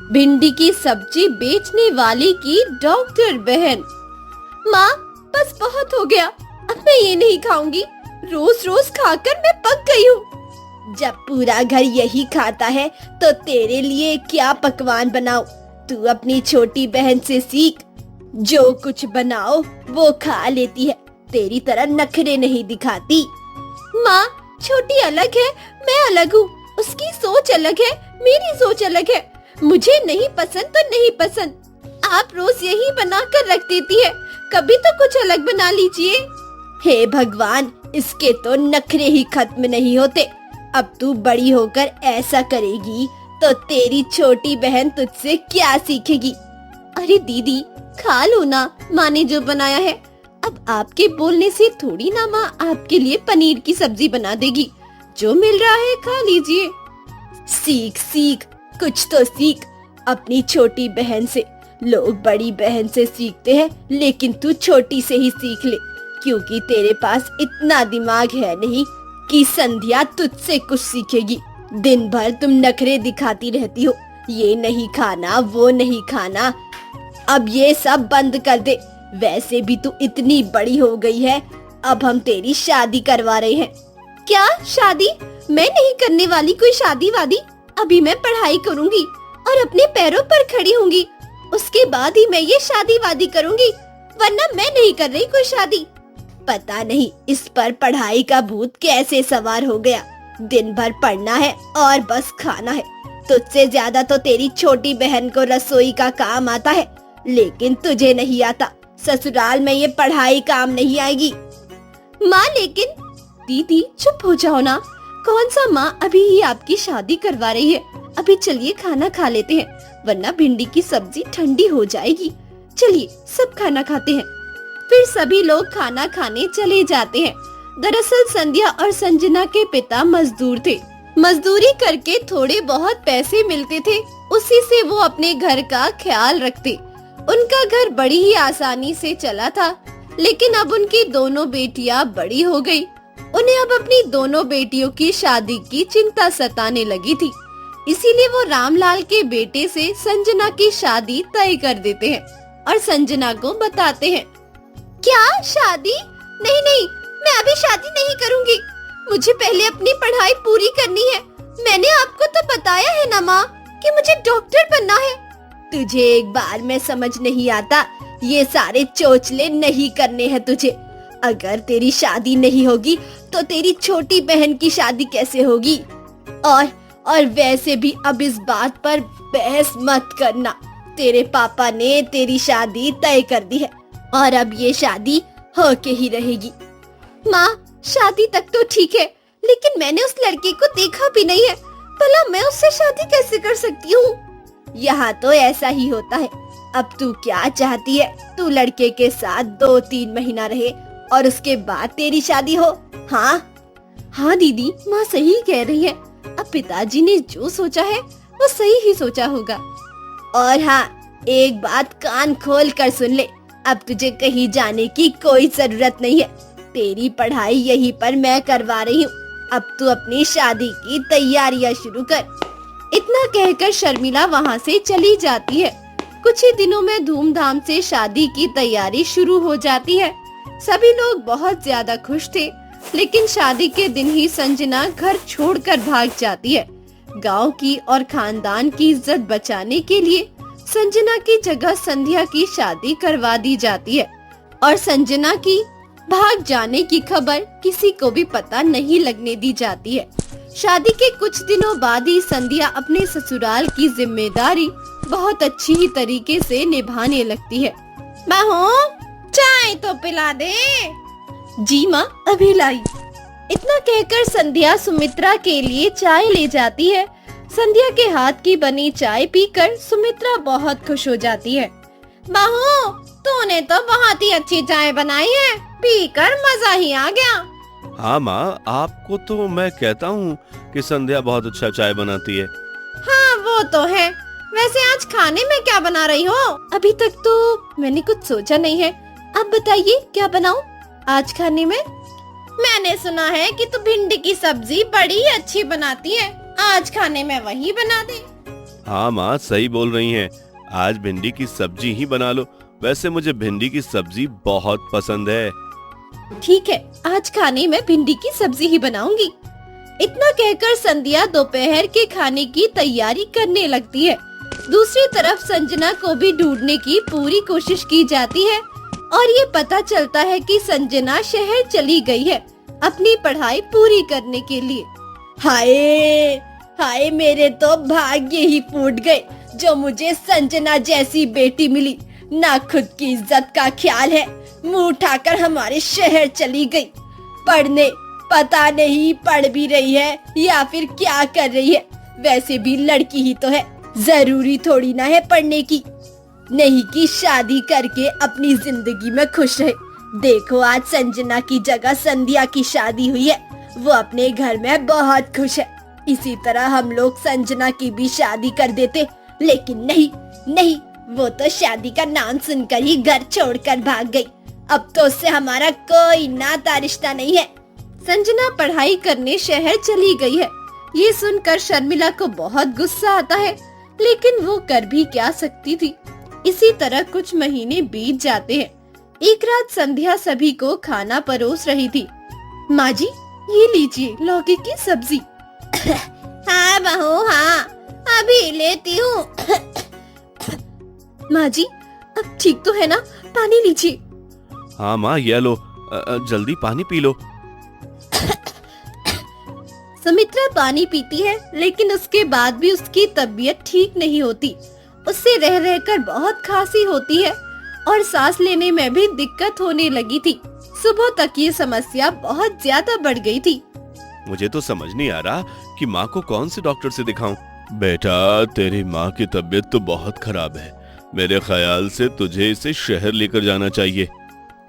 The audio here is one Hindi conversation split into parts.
भिंडी की सब्जी बेचने वाली की डॉक्टर बहन। माँ, बस बहुत हो गया, अब मैं ये नहीं खाऊंगी। रोज रोज खाकर मैं पक गई हूँ। जब पूरा घर यही खाता है तो तेरे लिए क्या पकवान बनाऊं? तू अपनी छोटी बहन से सीख, जो कुछ बनाओ वो खा लेती है, तेरी तरह नखरे नहीं दिखाती। माँ, छोटी अलग है, मैं अलग हूँ, उसकी सोच अलग है, मेरी सोच अलग है। मुझे नहीं पसंद तो नहीं पसंद। आप रोज यही बना कर रख देती है, कभी तो कुछ अलग बना लीजिए। हे भगवान, इसके तो नखरे ही खत्म नहीं होते। अब तू बड़ी होकर ऐसा करेगी तो तेरी छोटी बहन तुझसे क्या सीखेगी? अरे दीदी, खा लो ना, माँ ने जो बनाया है। अब आपके बोलने से थोड़ी ना माँ आपके लिए पनीर की सब्जी बना देगी। जो मिल रहा है खा लीजिए। सीख सीख, कुछ तो सीख अपनी छोटी बहन से। लोग बड़ी बहन से सीखते हैं, लेकिन तू छोटी से ही सीख ले, क्योंकि तेरे पास इतना दिमाग है नहीं कि संध्या तुझसे कुछ सीखेगी। दिन भर तुम नखरे दिखाती रहती हो, ये नहीं खाना, वो नहीं खाना। अब ये सब बंद कर दे। वैसे भी तू इतनी बड़ी हो गई है, अब हम तेरी शादी करवा रहे हैं। क्या शादी? मैं नहीं करने वाली कोई शादी वादी। अभी मैं पढ़ाई करूंगी और अपने पैरों पर खड़ी होंगी, उसके बाद ही मैं ये शादी वादी करूंगी, वरना मैं नहीं कर रही कोई शादी। पता नहीं इस पर पढ़ाई का भूत कैसे सवार हो गया। दिन भर पढ़ना है और बस खाना है। तुझसे ज्यादा तो तेरी छोटी बहन को रसोई का काम आता है, लेकिन तुझे नहीं आता। ससुराल में ये पढ़ाई काम नहीं आएगी। माँ, लेकिन दीदी चुप हो जाओ ना। कौन सा माँ अभी ही आपकी शादी करवा रही है? अभी चलिए खाना खा लेते हैं, वरना भिंडी की सब्जी ठंडी हो जाएगी। चलिए सब खाना खाते हैं। फिर सभी लोग खाना खाने चले जाते हैं। दरअसल संध्या और संजना के पिता मजदूर थे। मजदूरी करके थोड़े बहुत पैसे मिलते थे, उसी से वो अपने घर का ख्याल रखते। उनका घर बड़ी ही आसानी से चला था, लेकिन अब उनकी दोनों बेटियां बड़ी हो गई। उन्हें अब अपनी दोनों बेटियों की शादी की चिंता सताने लगी थी। इसीलिए वो रामलाल के बेटे से संजना की शादी तय कर देते हैं और संजना को बताते हैं। क्या शादी? नहीं नहीं, मैं अभी शादी नहीं करूंगी। मुझे पहले अपनी पढ़ाई पूरी करनी है। मैंने आपको तो बताया है ना माँ कि मुझे डॉक्टर बनना है। तुझे एक बार में समझ नहीं आता, ये सारे चोचले नहीं करने हैं तुझे। अगर तेरी शादी नहीं होगी तो तेरी छोटी बहन की शादी कैसे होगी? और वैसे भी अब इस बात पर बहस मत करना। तेरे पापा ने तेरी शादी तय कर दी है और अब ये शादी हो के ही रहेगी। माँ, शादी तक तो ठीक है, लेकिन मैंने उस लड़के को देखा भी नहीं है। भला मैं उससे शादी कैसे कर सकती हूँ? यहाँ तो ऐसा ही होता है। अब तू क्या चाहती है? तू लड़के के साथ 2-3 महीना रहे और उसके बाद तेरी शादी हो? हाँ हाँ दीदी, माँ सही कह रही है। अब पिताजी ने जो सोचा है वो सही ही सोचा होगा। और हाँ, एक बात कान खोल कर सुन ले, अब तुझे कहीं जाने की कोई जरूरत नहीं है। तेरी पढ़ाई यहीं पर मैं करवा रही हूँ। अब तू अपनी शादी की तैयारियां शुरू कर। इतना कहकर शर्मिला वहाँ से चली जाती है। कुछ ही दिनों में धूमधाम से शादी की तैयारी शुरू हो जाती है। सभी लोग बहुत ज्यादा खुश थे, लेकिन शादी के दिन ही संजना घर छोड़कर भाग जाती है। गांव की और खानदान की इज्जत बचाने के लिए संजना की जगह संध्या की शादी करवा दी जाती है और संजना की भाग जाने की खबर किसी को भी पता नहीं लगने दी जाती है। शादी के कुछ दिनों बाद ही संध्या अपने ससुराल की जिम्मेदारी बहुत अच्छी ही तरीके से निभाने लगती है। बहू, चाय तो पिला दे। जी माँ, अभी लाई। इतना कहकर संध्या सुमित्रा के लिए चाय ले जाती है। संध्या के हाथ की बनी चाय पीकर सुमित्रा बहुत खुश हो जाती है। बहू, तूने तो बहुत ही अच्छी चाय बनाई है, पीकर मजा ही आ गया। हाँ माँ, आपको तो मैं कहता हूँ कि संध्या बहुत अच्छा चाय बनाती है। हाँ वो तो है। वैसे आज खाने में क्या बना रही हो? अभी तक तो मैंने कुछ सोचा नहीं है, आप बताइए क्या बनाऊं आज खाने में? मैंने सुना है कि तू भिंडी की सब्जी बड़ी अच्छी बनाती है, आज खाने में वही बना दे। हाँ माँ, सही बोल रही हैं। आज भिंडी की सब्जी ही बना लो। वैसे मुझे भिंडी की सब्जी बहुत पसंद है। ठीक है, आज खाने में भिंडी की सब्जी ही बनाऊंगी। इतना कहकर संध्या दोपहर के खाने की तैयारी करने लगती है। दूसरी तरफ संजना को भी ढूंढने की पूरी कोशिश की जाती है और ये पता चलता है कि संजना शहर चली गई है अपनी पढ़ाई पूरी करने के लिए। हाय हाय, मेरे तो भाग्य ही फूट गए जो मुझे संजना जैसी बेटी मिली। ना खुद की इज्जत का ख्याल है, मुंह उठाकर हमारे शहर चली गई पढ़ने। पता नहीं पढ़ भी रही है या फिर क्या कर रही है। वैसे भी लड़की ही तो है, जरूरी थोड़ी ना है पढ़ने की। नहीं कि शादी करके अपनी जिंदगी में खुश रहे। देखो, आज संजना की जगह संध्या की शादी हुई है, वो अपने घर में बहुत खुश है। इसी तरह हम लोग संजना की भी शादी कर देते, लेकिन नहीं नहीं, वो तो शादी का नाम सुनकर ही घर छोड़कर भाग गई। अब तो उससे हमारा कोई नाता रिश्ता नहीं है। संजना पढ़ाई करने शहर चली गई है। ये सुनकर शर्मिला को बहुत गुस्सा आता है, लेकिन वो कर भी क्या सकती थी। इसी तरह कुछ महीने बीत जाते हैं। एक रात संध्या सभी को खाना परोस रही थी। माँ जी, ये लीजिए लौकी की सब्जी। हाँ बहू, हाँ अभी लेती हूँ। माँ जी, अब ठीक तो है ना? पानी लीजिए। हाँ माँ, ये लो, जल्दी पानी पी लो। सुमित्रा पानी पीती है, लेकिन उसके बाद भी उसकी तबीयत ठीक नहीं होती। उससे रह रहकर बहुत खांसी होती है और सांस लेने में भी दिक्कत होने लगी थी। सुबह तक ये समस्या बहुत ज्यादा बढ़ गई थी। मुझे तो समझ नहीं आ रहा कि माँ को कौन से डॉक्टर से दिखाऊं। बेटा, तेरी माँ की तबीयत तो बहुत खराब है। मेरे ख्याल से तुझे इसे शहर लेकर जाना चाहिए।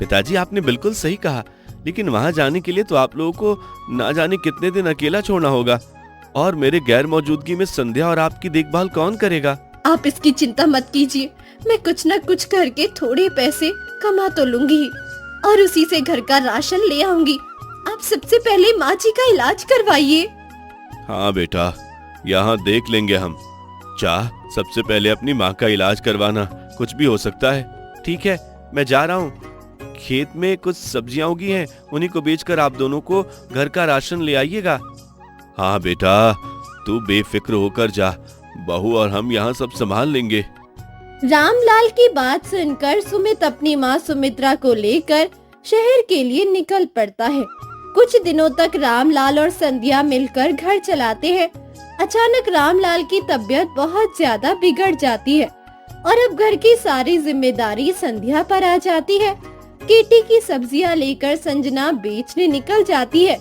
पिताजी, आपने बिल्कुल सही कहा, लेकिन वहाँ जाने के लिए तो आप लोगों को ना जाने कितने दिन अकेला छोड़ना होगा, और मेरे गैर मौजूदगी में संध्या और आपकी देखभाल कौन करेगा? आप इसकी चिंता मत कीजिए, मैं कुछ न कुछ करके थोड़े पैसे कमा तो लूंगी ही, और उसी से घर का राशन ले आऊंगी। आप सबसे पहले माँ जी का इलाज करवाइए। हाँ बेटा, यहाँ देख लेंगे हम। चाह, सबसे पहले अपनी माँ का इलाज करवाना। कुछ भी हो सकता है। ठीक है, मैं जा रहा हूँ। खेत में कुछ सब्जियां उगी हैं, उन्हीं को बेचकर आप दोनों को घर का राशन ले आइएगा। हाँ बेटा, तू बेफिक्र होकर जा, बहू और हम यहाँ सब संभाल लेंगे। रामलाल की बात सुनकर सुमित अपनी माँ सुमित्रा को लेकर शहर के लिए निकल पड़ता है। कुछ दिनों तक रामलाल और संध्या मिलकर घर चलाते हैं। अचानक रामलाल की तबीयत बहुत ज्यादा बिगड़ जाती है और अब घर की सारी जिम्मेदारी संध्या पर आ जाती है। केटी की सब्जियां लेकर संजना बेचने निकल जाती है,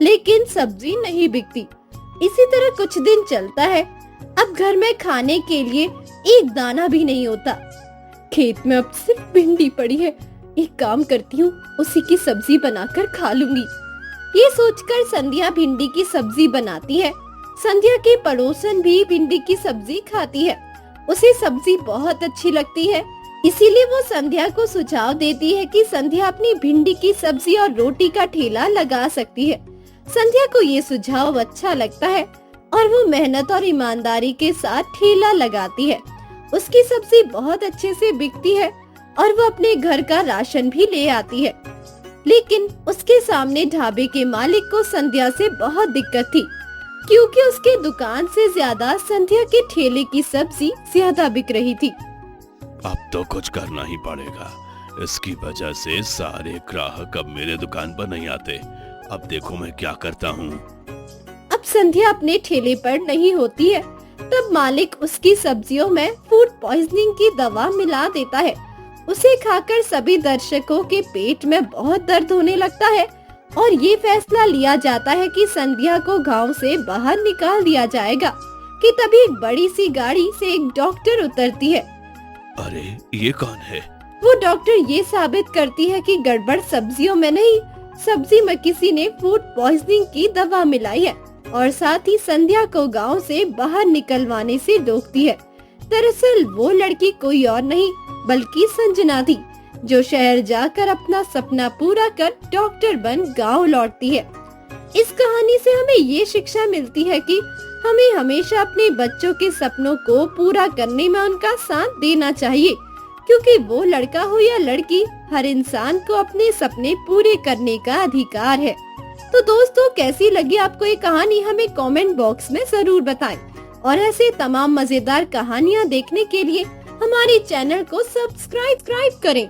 लेकिन सब्जी नहीं बिकती। इसी तरह कुछ दिन चलता है। अब घर में खाने के लिए एक दाना भी नहीं होता। खेत में अब सिर्फ भिंडी पड़ी है। एक काम करती हूँ, उसी की सब्जी बनाकर खा लूंगी। ये सोचकर संध्या भिंडी की सब्जी बनाती है। संध्या की पड़ोसन भी भिंडी की सब्जी खाती है। उसे सब्जी बहुत अच्छी लगती है, इसीलिए वो संध्या को सुझाव देती है कि संध्या अपनी भिंडी की सब्जी और रोटी का ठेला लगा सकती है। संध्या को ये सुझाव अच्छा लगता है और वो मेहनत और ईमानदारी के साथ ठेला लगाती है। उसकी सब्जी बहुत अच्छे से बिकती है और वो अपने घर का राशन भी ले आती है। लेकिन उसके सामने ढाबे के मालिक को संध्या से बहुत दिक्कत थी, क्योंकि उसके दुकान से ज्यादा संध्या के ठेले की सब्जी ज्यादा बिक रही थी। अब तो कुछ करना ही पड़ेगा। इसकी वजह से सारे ग्राहक अब मेरे दुकान पर नहीं आते। अब देखो मैं क्या करता हूँ। अब संध्या अपने ठेले पर नहीं होती है, तब मालिक उसकी सब्जियों में फूड पॉइजनिंग की दवा मिला देता है। उसे खाकर सभी दर्शकों के पेट में बहुत दर्द होने लगता है और ये फैसला लिया जाता है कि संध्या को गांव से बाहर निकाल दिया जाएगा। कि तभी एक बड़ी सी गाड़ी से एक डॉक्टर उतरती है। अरे, ये कौन है? वो डॉक्टर ये साबित करती है कि गड़बड़ सब्जियों में नहीं, सब्जी में किसी ने फूड पॉइजनिंग की दवा मिलाई है और साथ ही संध्या को गांव से बाहर निकलवाने से रोकती है। दरअसल वो लड़की कोई और नहीं बल्कि संजना थी, जो शहर जाकर अपना सपना पूरा कर डॉक्टर बन गांव लौटती है। इस कहानी से हमें ये शिक्षा मिलती है कि हमें हमेशा अपने बच्चों के सपनों को पूरा करने में उनका साथ देना चाहिए, क्योंकि वो लड़का हो या लड़की, हर इंसान को अपने सपने पूरे करने का अधिकार है। तो दोस्तों, कैसी लगी आपको ये कहानी, हमें कमेंट बॉक्स में जरूर बताएं और ऐसे तमाम मजेदार कहानियाँ देखने के लिए हमारे चैनल को सब्सक्राइब करें।